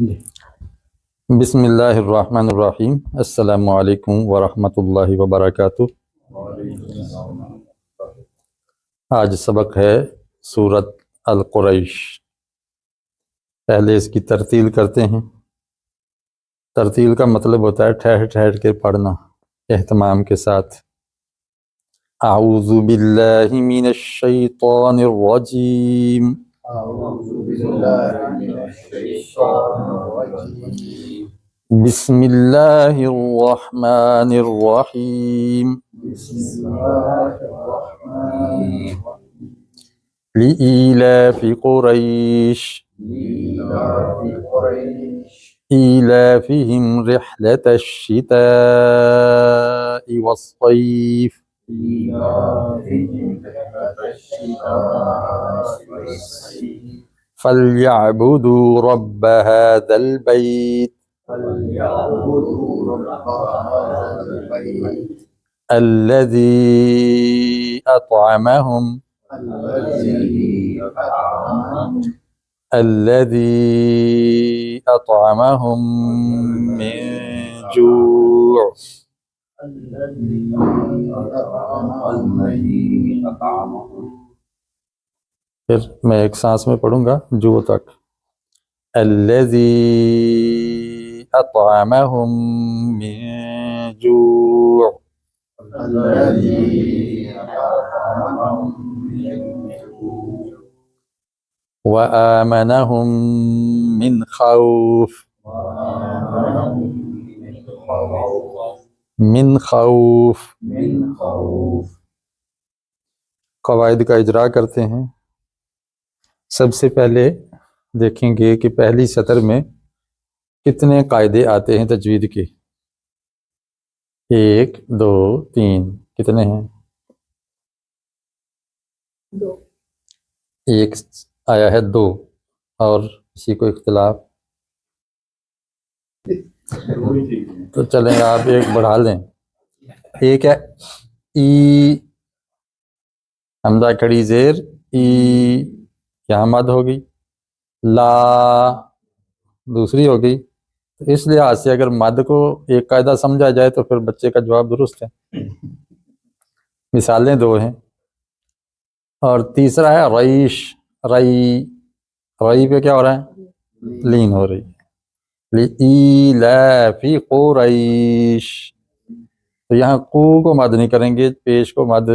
बिस्मिल्लाहिर्रहमानिर्रहीम। अस्सलामु अलैकुम वरहमतुल्लाहि वबरकातुह। आज सबक है सूरत अल कुरैश। पहले इसकी तरतील करते हैं। तरतील का मतलब होता है ठहर ठहर के पढ़ना एहतमाम के साथ। आऊज़ु बिल्लाहि मिनश शैतानिर रजीम। बिस्मिल्लाहिर रहमानिर रहीम। लिईलाफि कुरैश ईलाफिहिम रिह्लतश शिताइ वस्सैफ फल्यअबुदू रब्ब हाज़ल बैत अल्लज़ी अतअमहुम मिन जूअ। फिर मैं एक सांस में पढ़ूंगा जू तक। अल्लज़ी अतअमहुम मिन जूअ व आमनहुम मिन खौफ। मिन खौफ कवायद का इजरा करते हैं। सबसे पहले देखेंगे कि पहली सतर में कितने कायदे आते हैं तजवीद के। 1 2 3 कितने हैं? 2 एक आया है 2 और किसी को इख्तिलाफ तो चलें आप एक बढ़ा लें। एक है ई हमजा खड़ी जेर ई, यहाँ मद होगी। ला दूसरी होगी। तो इस लिहाज से अगर मद को एक कायदा समझा जाए तो फिर बच्चे का जवाब दुरुस्त है। मिसालें 2 हैं। और तीसरा है रईश। रई पे क्या हो रहा है? लीन हो रही है। लिईलाफि कुरैश तो यहाँ कू को मद नहीं करेंगे, पेश को मद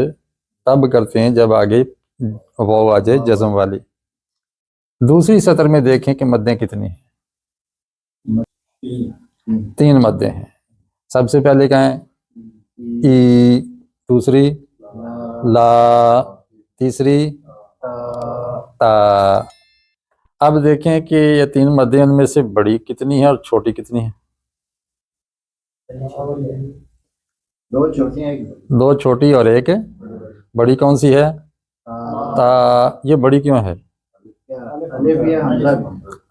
तब करते हैं जब आगे वाव आ जाए जज़म वाली। दूसरी सतर में देखें कि मद्दें कितनी हैं। 3 मद्दें हैं। सबसे पहले क्या है? ई, दूसरी ला, तीसरी ता। अब देखें कि ये 3 मद्दें उनमें से बड़ी कितनी है और छोटी कितनी है। 2 छोटी और 1 बड़ी। कौन सी है? ता। ये बड़ी क्यों है?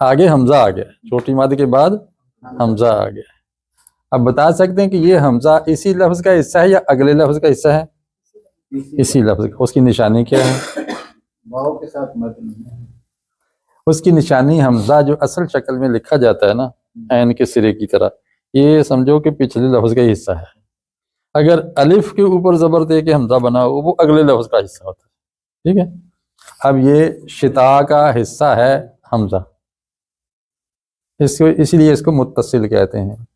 आगे हमजा आ गया, छोटी मद के बाद हमजा आ गया। अब बता सकते हैं कि ये हमजा इसी लफ्ज का हिस्सा है या अगले लफ्ज का हिस्सा है? इसी लफ्ज का। उसकी निशानी क्या है? वाव के साथ मद। उसकी निशानी हमजा जो असल शक्ल में लिखा जाता है ना, ऐन के सिरे की तरह, ये समझो कि पिछले लफ्ज का हिस्सा है। अगर अलिफ के ऊपर जबर दे के हमजा बना हो वो अगले लफ्ज का हिस्सा होता है। ठीक है। अब ये शिता का हिस्सा है हमजा, इसको इसलिए इसको मुत्तसिल कहते हैं।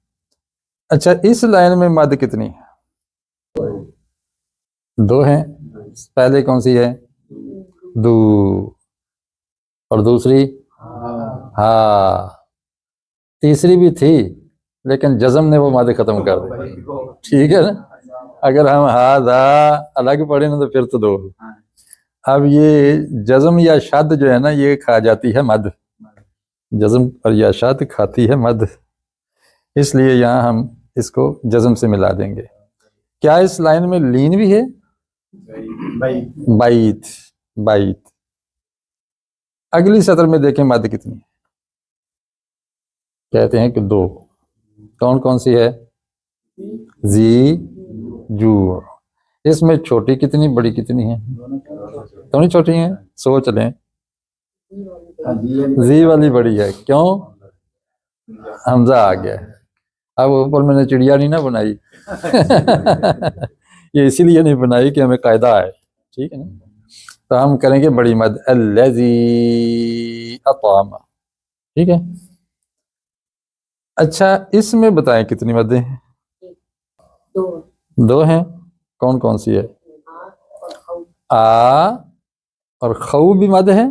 अच्छा, इस लाइन में मद कितनी है? 2 हैं। पहले कौन सी है? दू। और दूसरी हा। तीसरी भी थी लेकिन जज़म ने वो मद खत्म कर दी। ठीक है ना। अगर हम हादा अलग पढ़े ना तो फिर तो 2। अब ये जज़म या शद जो है ना ये खा जाती है मद। जज़म और या शद खाती है मद, इसलिए यहाँ हम इसको जज़म से मिला देंगे। क्या इस लाइन में लीन भी है? बैत। बैत। अगली सतर में देखें मद कितनी है। कहते हैं कि 2। कौन कौन सी है? जी जू। इसमें छोटी कितनी बड़ी कितनी है? दोनों छोटी हैं। सोच लें। जी वाली बड़ी है। क्यों? हमजा आ गया है। अब ऊपर मैंने चिड़िया नहीं ना बनाई ये इसीलिए नहीं बनाई कि हमें कायदा है, ठीक है ना। तो हम करेंगे बड़ी मद, अल्लज़ी अत'अम, ठीक है। अच्छा, इसमें बताएं कितनी मदें हैं? दो हैं। कौन कौन सी है? आ और खऊ भी मद है,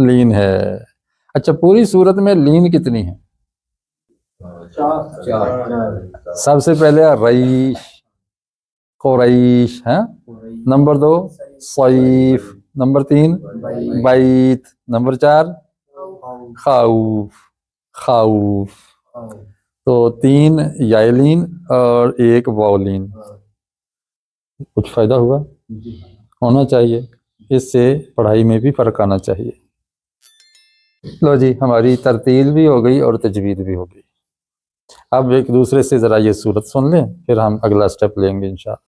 लीन है। अच्छा, पूरी सूरत में लीन कितनी है? सबसे पहले रईश, कुरैश है, नंबर 2 सैफ, नंबर 3 बैत, नंबर 4 खौफ, खौफ। तो 3 यालीन और 1 वाउलीन। कुछ फायदा हुआ? होना चाहिए, इससे पढ़ाई में भी फर्क आना चाहिए। लो जी, हमारी तरतील भी हो गई और तजवीद भी हो गई। अब एक दूसरे से ज़रा ये सूरत सुन लें, फिर हम अगला स्टेप लेंगे इंशाअल्लाह।